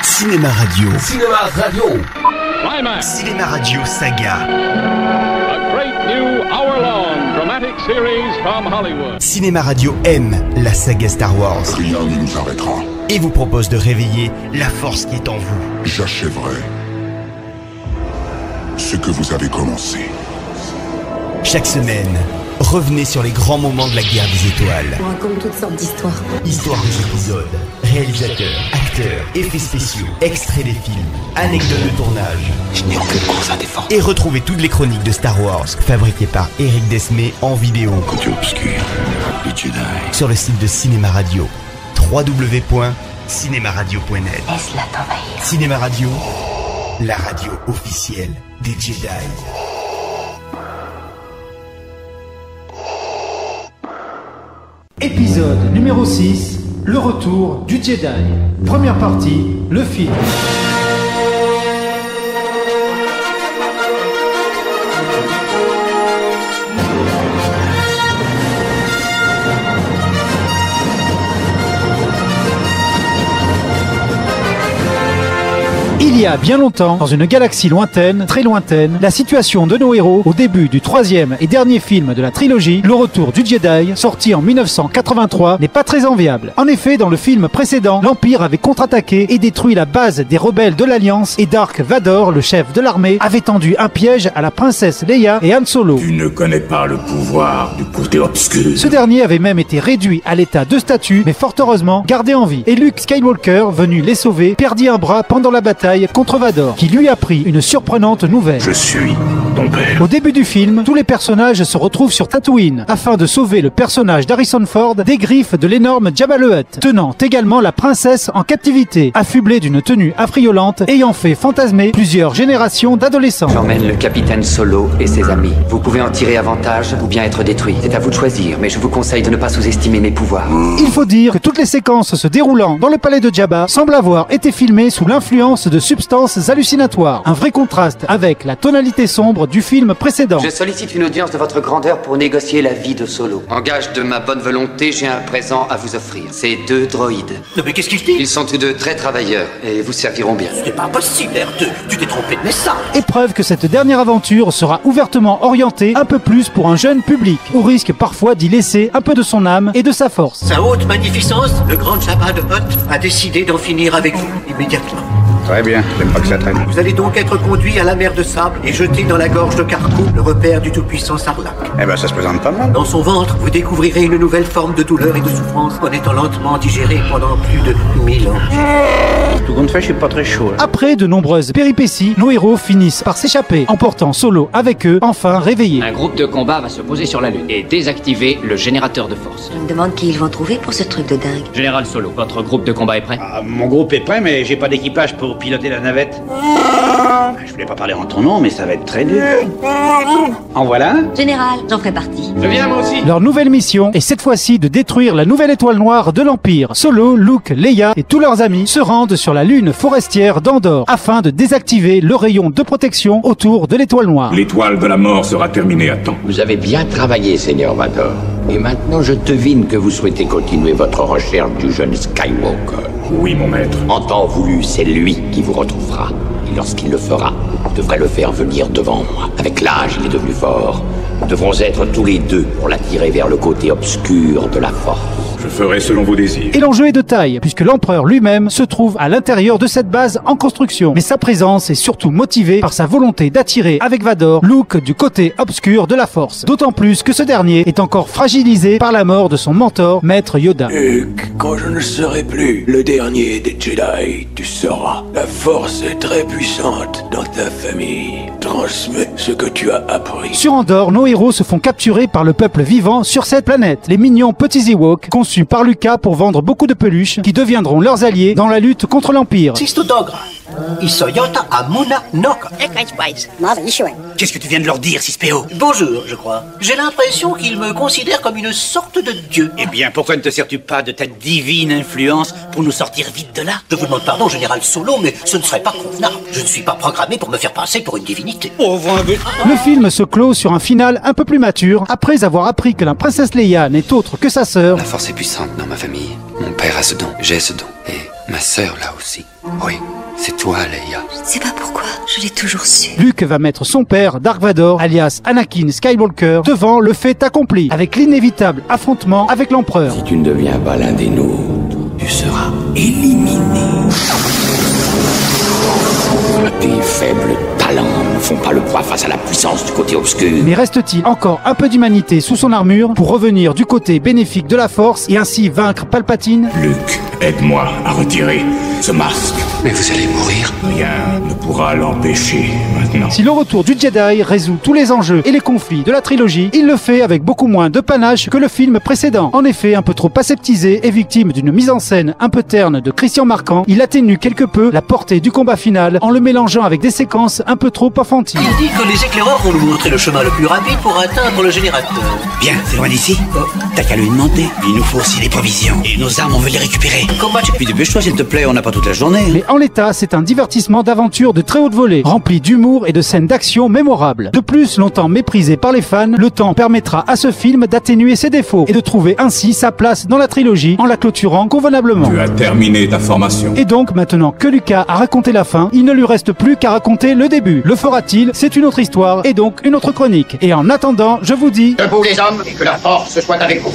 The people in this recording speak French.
Cinéma Radio. Cinéma Radio. Climax. Cinéma Radio Saga. A great new hour-long dramatic series from Hollywood. Cinéma Radio aime la saga Star Wars Rien ne nous arrêtera. et vous propose de réveiller la force qui est en vous. J'achèverai ce que vous avez commencé. Chaque semaine, revenez sur les grands moments de la guerre des étoiles. On raconte toutes sortes d'histoires. Histoire des épisodes, réalisateurs, acteurs, effets spéciaux, extraits des films, anecdotes de tournage. Je n'ai aucune cause à défendre. Et retrouvez toutes les chroniques de Star Wars fabriquées par Eric Desmé en vidéo Côté obscur, les Jedi. sur le site de Cinéma Radio. www.cinemaradio.net. Laisse-la t'envahir. Cinéma Radio, la radio officielle des Jedi. Épisode numéro 6, le retour du Jedi. Première partie, le film. Il y a bien longtemps, dans une galaxie lointaine, très lointaine, la situation de nos héros au début du troisième et dernier film de la trilogie, Le Retour du Jedi, sorti en 1983, n'est pas très enviable. En effet, dans le film précédent, l'Empire avait contre-attaqué et détruit la base des rebelles de l'Alliance et Dark Vador, le chef de l'armée, avait tendu un piège à la princesse Leia et Han Solo. Tu ne connais pas le pouvoir du côté obscur. Ce dernier avait même été réduit à l'état de statue, mais fort heureusement gardé en vie. Et Luke Skywalker, venu les sauver, perdit un bras pendant la bataille contre Vador, qui lui apprit une surprenante nouvelle. Je suis ton père. Au début du film, tous les personnages se retrouvent sur Tatooine afin de sauver le personnage d'Harrison Ford des griffes de l'énorme Jabba le Hutt, tenant également la princesse en captivité, affublée d'une tenue affriolante ayant fait fantasmer plusieurs générations d'adolescents. J'emmène le capitaine Solo et ses amis. Vous pouvez en tirer avantage ou bien être détruit. C'est à vous de choisir, mais je vous conseille de ne pas sous-estimer mes pouvoirs. Il faut dire que toutes les séquences se déroulant dans le palais de Jabba semblent avoir été filmées sous l'influence de substances hallucinatoires. Un vrai contraste avec la tonalité sombre du film précédent. Je sollicite une audience de votre grandeur pour négocier la vie de Solo. En gage de ma bonne volonté, j'ai un présent à vous offrir. Ces deux droïdes. Non mais qu'est-ce qu'il dit? Ils sont tous deux très travailleurs et vous serviront bien. C'est pas possible, R2. Tu t'es trompé de message. Épreuve que cette dernière aventure sera ouvertement orientée un peu plus pour un jeune public, au risque parfois d'y laisser un peu de son âme et de sa force. Sa haute magnificence, le grand Jabba de Hutt, a décidé d'en finir avec vous immédiatement. Très bien, j'aime pas que ça traîne. Vous allez donc être conduit à la mer de sable et jeté dans la gorge de Carcou, le repère du tout-puissant Sarlacc. Eh ben, ça se présente pas mal. Dans son ventre, vous découvrirez une nouvelle forme de douleur et de souffrance en étant lentement digéré pendant plus de 1000 ans. Tout compte fait, je suis pas très chaud. Après de nombreuses péripéties, nos héros finissent par s'échapper, emportant Solo avec eux, enfin réveillés. Un groupe de combat va se poser sur la Lune et désactiver le générateur de force. Je me demande qui ils vont trouver pour ce truc de dingue. Général Solo, votre groupe de combat est prêt? Ah, mon groupe est prêt, mais j'ai pas d'équipage pour piloter la navette. Je voulais pas parler en ton nom, mais ça va être très dur. En voilà un. Général, j'en ferai partie. Je viens moi aussi. Leur nouvelle mission est cette fois-ci de détruire la nouvelle étoile noire de l'Empire. Solo, Luke, Leia et tous leurs amis se rendent sur la lune forestière d'Andorre afin de désactiver le rayon de protection autour de l'étoile noire. L'étoile de la mort sera terminée à temps. Vous avez bien travaillé, Seigneur Vador. Et maintenant, je devine que vous souhaitez continuer votre recherche du jeune Skywalker. Oui, mon maître. En temps voulu, c'est lui qui vous retrouvera. Et lorsqu'il le fera, vous devrez le faire venir devant moi. Avec l'âge, il est devenu fort. Nous devrons être tous les deux pour l'attirer vers le côté obscur de la force. Je ferai selon vos désirs. Et l'enjeu est de taille, puisque l'empereur lui-même se trouve à l'intérieur de cette base en construction. Mais sa présence est surtout motivée par sa volonté d'attirer avec Vador Luke du côté obscur de la force. D'autant plus que ce dernier est encore fragilisé par la mort de son mentor, Maître Yoda. Luke, quand je ne serai plus le dernier des Jedi, tu sauras. La force est très puissante dans ta famille. Transmets ce que tu as appris. Sur Andorre, nos héros se font capturer par le peuple vivant sur cette planète. Les mignons petits Ewoks, conçus par Lucas pour vendre beaucoup de peluches, qui deviendront leurs alliés dans la lutte contre l'Empire. Qu'est-ce que tu viens de leur dire, Cispeo? Bonjour, je crois. J'ai l'impression qu'ils me considèrent comme une sorte de dieu. Eh bien, pourquoi ne te sers-tu pas de ta divine influence pour nous sortir vite de là? Je vous demande pardon, Général Solo, mais ce ne serait pas convenable. Je ne suis pas programmé pour me faire passer pour une divinité. Le film se clôt sur un final un peu plus mature, après avoir appris que la princesse Leia n'est autre que sa sœur. La force est puissante dans ma famille. Mon père a ce don, j'ai ce don. Et Ma sœur, là aussi. Oui, c'est toi, Leia. Je ne sais pas pourquoi, je l'ai toujours su. Luke va mettre son père, Dark Vador, alias Anakin Skywalker, devant le fait accompli, avec l'inévitable affrontement avec l'Empereur. Si tu ne deviens pas l'un des nôtres, tu seras éliminé. Tes faibles talents ne font pas le poids face à la puissance du côté obscur. Mais reste-t-il encore un peu d'humanité sous son armure pour revenir du côté bénéfique de la Force et ainsi vaincre Palpatine? Luke, aide-moi à retirer ce masque. Mais vous allez mourir. Rien ne pourra l'empêcher maintenant. Si le retour du Jedi résout tous les enjeux et les conflits de la trilogie, il le fait avec beaucoup moins de panache que le film précédent. En effet, un peu trop aseptisé et victime d'une mise en scène un peu terne de Christian Marquand, il atténue quelque peu la portée du combat final en le mélangeant avec des séquences un peu trop enfantines. Il dit que les éclaireurs vont nous montrer le chemin le plus rapide pour atteindre le générateur. Bien, c'est loin d'ici. T'as qu'à lui demander. Il nous faut aussi les provisions. Et nos armes, on veut les récupérer. Combattre. Puis dépêche-toi, s'il te plaît, on n'a pas toute la journée. Mais en l'état, c'est un divertissement d'aventure de très haute volée, rempli d'humour et de scènes d'action mémorables. De plus, longtemps méprisé par les fans, le temps permettra à ce film d'atténuer ses défauts et de trouver ainsi sa place dans la trilogie en la clôturant convenablement. Tu as terminé ta formation. Et donc, maintenant que Lucas a raconté la fin, il ne lui reste plus qu'à raconter le début. Le fera-t-il? C'est une autre histoire et donc une autre chronique. Et en attendant, je vous dis... Debout les hommes et que la force soit avec vous.